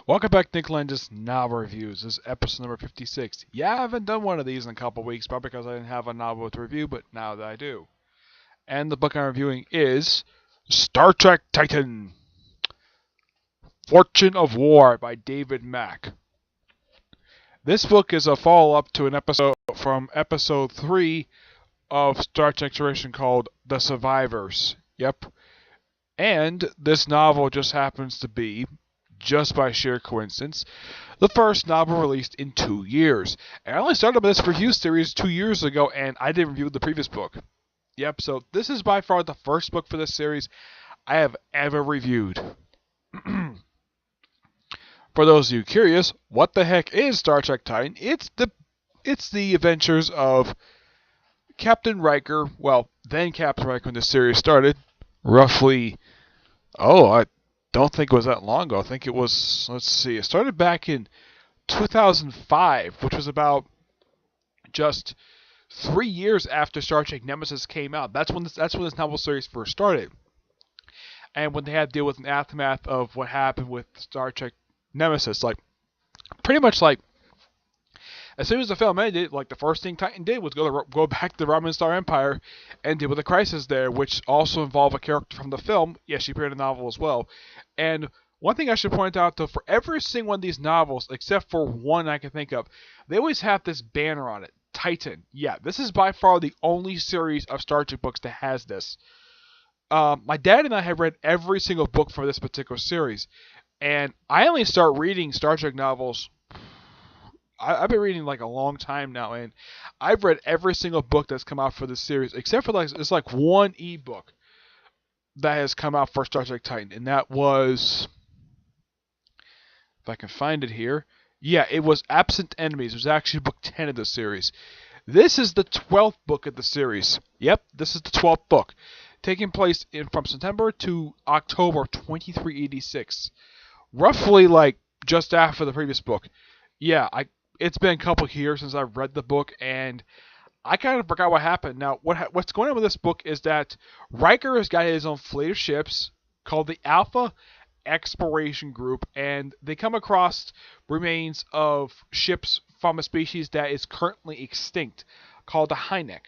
Welcome back to Nick Lenz's Novel Reviews. This is episode number 56. Yeah, I haven't done one of these in a couple weeks, probably because I didn't have a novel to review, but now that I do. And the book I'm reviewing is Star Trek Titan, Fortune of War by David Mack. This book is a follow-up to an episode from episode 3 of Star Trek Generation called The Survivors. Yep. And this novel just happens to be, just by sheer coincidence, the first novel released in 2 years. And I only started this review series 2 years ago, and I didn't review the previous book. Yep, so this is by far the first book for this series I have ever reviewed. For those of you curious, what the heck is Star Trek Titan? It's the adventures of Captain Riker, well, then Captain Riker when the series started, roughly, I don't think it was that long ago. I think it was, let's see, it started back in 2005, which was about just 3 years after Star Trek Nemesis came out. That's when this novel series first started. And when they had to deal with an aftermath of what happened with Star Trek Nemesis, pretty much as soon as the film ended, the first thing Titan did was go back to the Romulan Star Empire and deal with a crisis there, which also involved a character from the film. Yes, she appeared in the novel as well. And one thing I should point out, though, for every single one of these novels, except for one I can think of, they always have this banner on it, Titan. Yeah, this is by far the only series of Star Trek books that has this. My dad and I have read every single book for this particular series, and I only start reading Star Trek novels. I've been reading a long time now, and I've read every single book that's come out for this series, except for it's one ebook that has come out for Star Trek Titan, and that was, if I can find it here, yeah, it was Absent Enemies. It was actually book 10 of the series. This is the 12th book of the series. Yep, this is the 12th book, taking place from September to October 2386, roughly just after the previous book. Yeah, it's been a couple of years since I've read the book, and I kind of forgot what happened. Now, what's going on with this book is that Riker has got his own fleet of ships called the Alpha Exploration Group, and they come across remains of ships from a species that is currently extinct called the Hynek.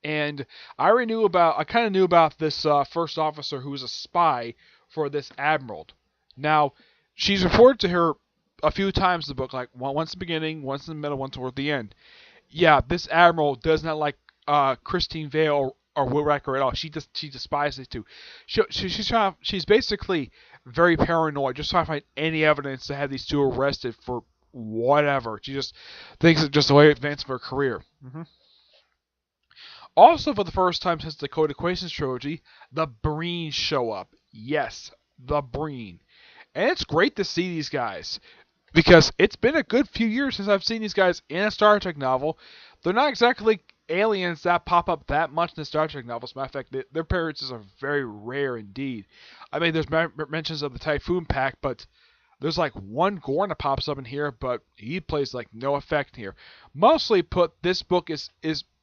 And I kind of knew about this first officer who was a spy for this admiral. Now, she's reported to her a few times in the book, once in the beginning, once in the middle, once toward the end. Yeah, this admiral does not like Christine Vale or Will Riker at all. She despises these two. She's basically very paranoid, just trying to find any evidence to have these two arrested for whatever. She just thinks it's just the way to advance her career. Also, for the first time since the Code Equations trilogy, the Breen show up. Yes, the Breen. And it's great to see these guys, because it's been a good few years since I've seen these guys in a Star Trek novel. They're not exactly aliens that pop up that much in the Star Trek novels. As a matter of fact, their appearances are very rare indeed. I mean, there's mentions of the Typhoon Pack, but there's one Gorn that pops up in here, but he plays no effect here. Mostly put, this book is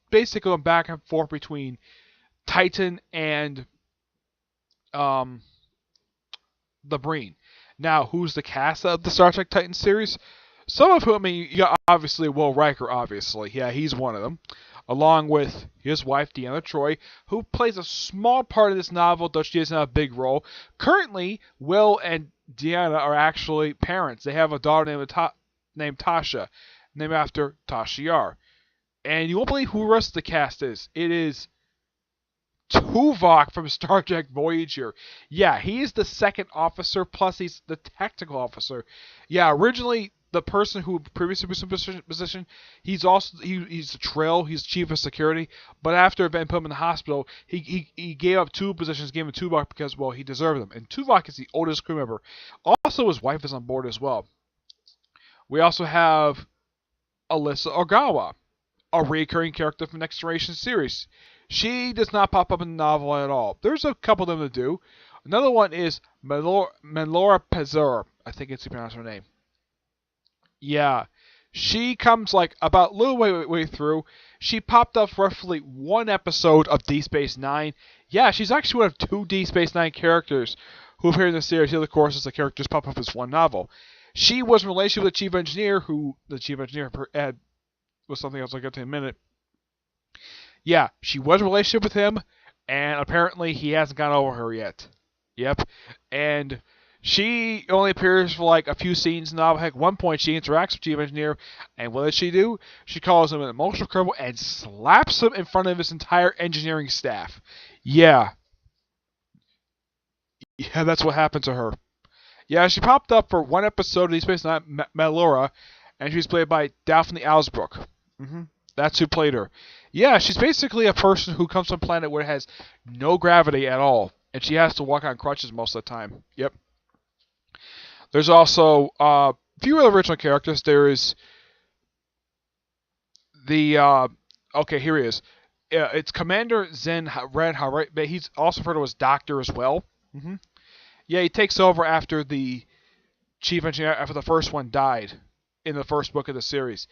basically going back and forth between Titan and the Breen. Now, who's the cast of the Star Trek Titan series? Some of whom, you got obviously Will Riker, obviously. Yeah, he's one of them. Along with his wife, Deanna Troi, who plays a small part of this novel, though she doesn't have a big role. Currently, Will and Deanna are actually parents. They have a daughter named Tasha, named after Tasha Yar. And you won't believe who the rest of the cast is. It is Tuvok from Star Trek Voyager. Yeah, he's the second officer, plus he's the technical officer. Yeah, originally the person who previously was in position, he's the trail, he's chief of security, but after Ben put him in the hospital, he gave up 2 positions, gave him Tuvok because, well, he deserved them. And Tuvok is the oldest crew member. Also, his wife is on board as well. We also have Alyssa Ogawa, a recurring character from the Next Generation series. She does not pop up in the novel at all. There's a couple of them that do. Another one is Melora Pazur. I think it's how you pronounce her name. Yeah. She comes about a little way through. She popped up for roughly 1 episode of Deep Space Nine. Yeah, she's actually one of 2 Deep Space Nine characters who appeared in the series. The other courses, the characters pop up as one novel. She was in a relationship with the chief engineer, who the chief engineer had was something else I'll get to in a minute. Yeah, she was in a relationship with him, and apparently he hasn't gotten over her yet. Yep. And she only appears for like a few scenes in the novel. Heck, at one point she interacts with Chief Engineer, and what does she do? She calls him an emotional criminal and slaps him in front of his entire engineering staff. Yeah. Yeah, that's what happened to her. Yeah, she popped up for one episode of Deep Space Nine, Melora, and she was played by Daphne Alsbrook. That's who played her. Yeah, she's basically a person who comes from a planet where it has no gravity at all, and she has to walk on crutches most of the time. Yep. There's also a few other original characters. There is the okay, here he is. It's Commander Zen Red Harai, but he's also referred to as Doctor as well. Yeah, he takes over after the chief engineer after the first one died in the first book of the series,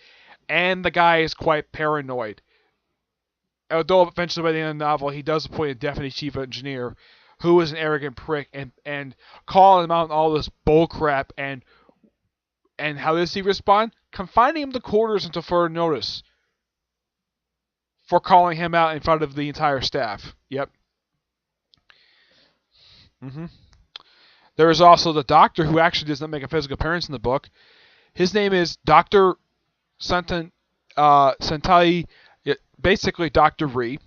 and the guy is quite paranoid. Although eventually by the end of the novel he does appoint a deputy chief engineer, who is an arrogant prick and calling him out on all this bullcrap and how does he respond? Confining him to quarters until further notice for calling him out in front of the entire staff. Yep. There is also the Doctor, who actually does not make a physical appearance in the book. His name is Dr. Sentai, basically Dr. Ree,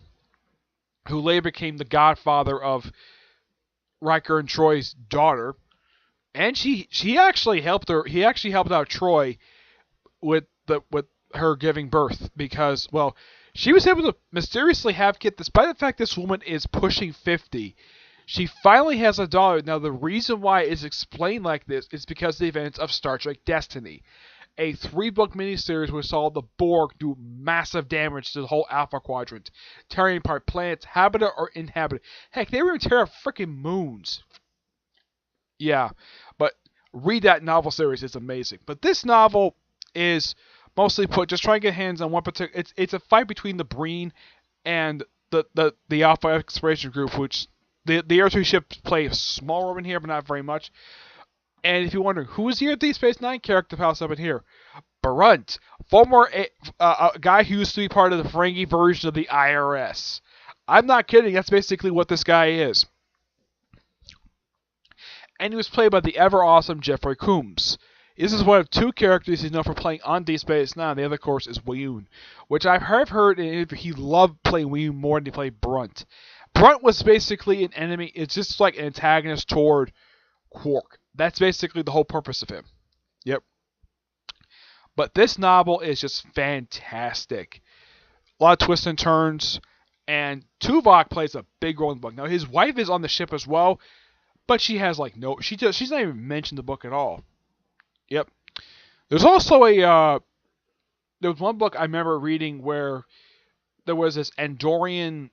who later became the godfather of Riker and Troy's daughter. And he actually helped her. He actually helped out Troy with her giving birth because, well, she was able to mysteriously have kids despite the fact this woman is pushing 50. She finally has a daughter. Now, the reason why it's explained like this is because of the events of Star Trek Destiny, a 3-book miniseries which saw the Borg do massive damage to the whole Alpha Quadrant, tearing apart planets, habited or inhabited. Heck, they were even tearing up freaking moons. Yeah, but read that novel series. It's amazing. But this novel is mostly put, just trying to get hands on one particular. It's a fight between the Breen and the Alpha Exploration Group, which the Air 2 ships play a small role in here, but not very much. And if you're wondering, who is here at Deep Space Nine character pops up in here? Brunt, former a guy who used to be part of the Ferengi version of the IRS. I'm not kidding, that's basically what this guy is. And he was played by the ever-awesome Jeffrey Combs. This is one of 2 characters he's known for playing on Deep Space Nine. The other, of course, is Weyoun, which I've heard he loved playing Weyoun more than he played Brunt. Brunt was basically an enemy. It's just like an antagonist toward Quark. That's basically the whole purpose of him. Yep. But this novel is just fantastic. A lot of twists and turns. And Tuvok plays a big role in the book. Now, his wife is on the ship as well, but she has like no... She's not even mentioned in the book at all. Yep. There's also there was one book I remember reading where there was this Andorian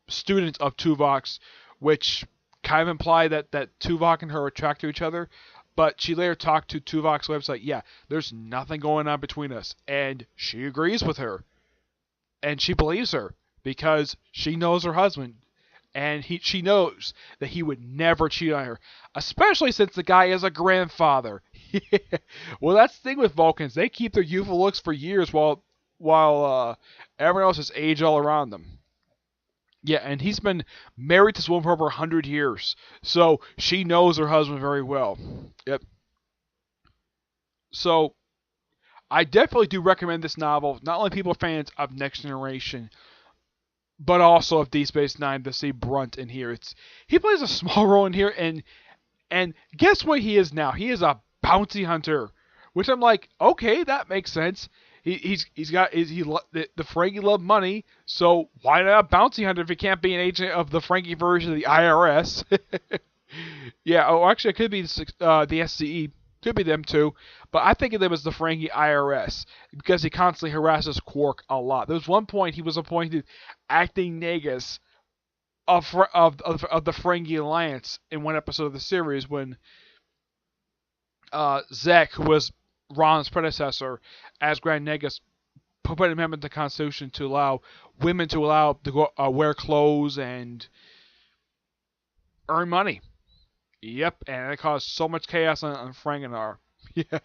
student of Tuvok's, which kind of implied that Tuvok and her were attracted to each other, but she later talked to Tuvok's website. Yeah, there's nothing going on between us, and she agrees with her, and she believes her because she knows her husband, and she knows that he would never cheat on her, especially since the guy is a grandfather. Well, that's the thing with Vulcans; they keep their youthful looks for years while everyone else is age all around them. Yeah, and he's been married to this woman for over 100 years. So she knows her husband very well. Yep. So I definitely do recommend this novel. Not only people fans of Next Generation, but also of Deep Space Nine, to see Brunt in here. He plays a small role in here, and guess what he is now? He is a bounty hunter, which I'm like, okay, that makes sense. The Ferengi love money, so why not a bounty hunter if he can't be an agent of the Ferengi version of the IRS? Yeah, actually, it could be the SCE. Could be them too. But I think of them as the Ferengi IRS because he constantly harasses Quark a lot. There was one point he was appointed acting Nagus of the Ferengi Alliance in one episode of the series when Zek, who was Ron's predecessor as Grand Nagus, put an amendment to the Constitution to allow women to go wear clothes and earn money. Yep, and it caused so much chaos on Frankenar. Yeah,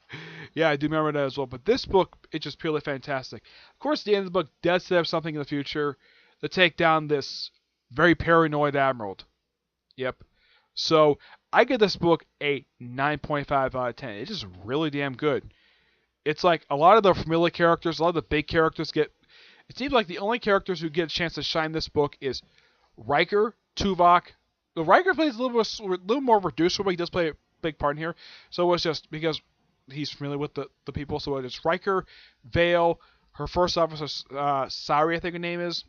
yeah, I do remember that as well. But this book, it's just purely fantastic. Of course, the end of the book does set up something in the future to take down this very paranoid admiral. Yep. So I give this book a 9.5 out of 10. It's just really damn good. It's like a lot of the familiar characters, a lot of the big characters get. It seems like the only characters who get a chance to shine this book is Riker, Tuvok. The Riker plays a little more reduced, but he does play a big part in here. So it's just because he's familiar with the people. So it's Riker, Vale, her first officer, Sari, I think her name is,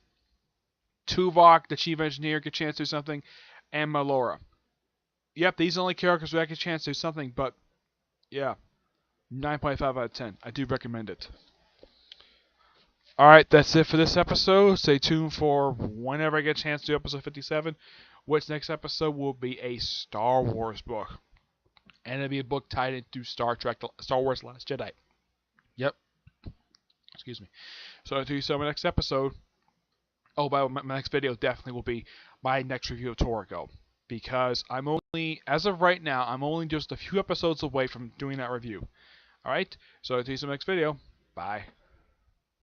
Tuvok, the chief engineer, get a chance to do something, and Malora. Yep, these are the only characters who get a chance to do something, but yeah, 9.5 out of 10. I do recommend it. Alright, that's it for this episode. Stay tuned for whenever I get a chance to do episode 57, which next episode will be a Star Wars book. And it'll be a book tied into Star Wars The Last Jedi. Yep. Excuse me. So until you see my next episode. Oh, by the way, my next video definitely will be my next review of Toriko. Because as of right now, I'm only just a few episodes away from doing that review. Alright? So until you see my next video. Bye.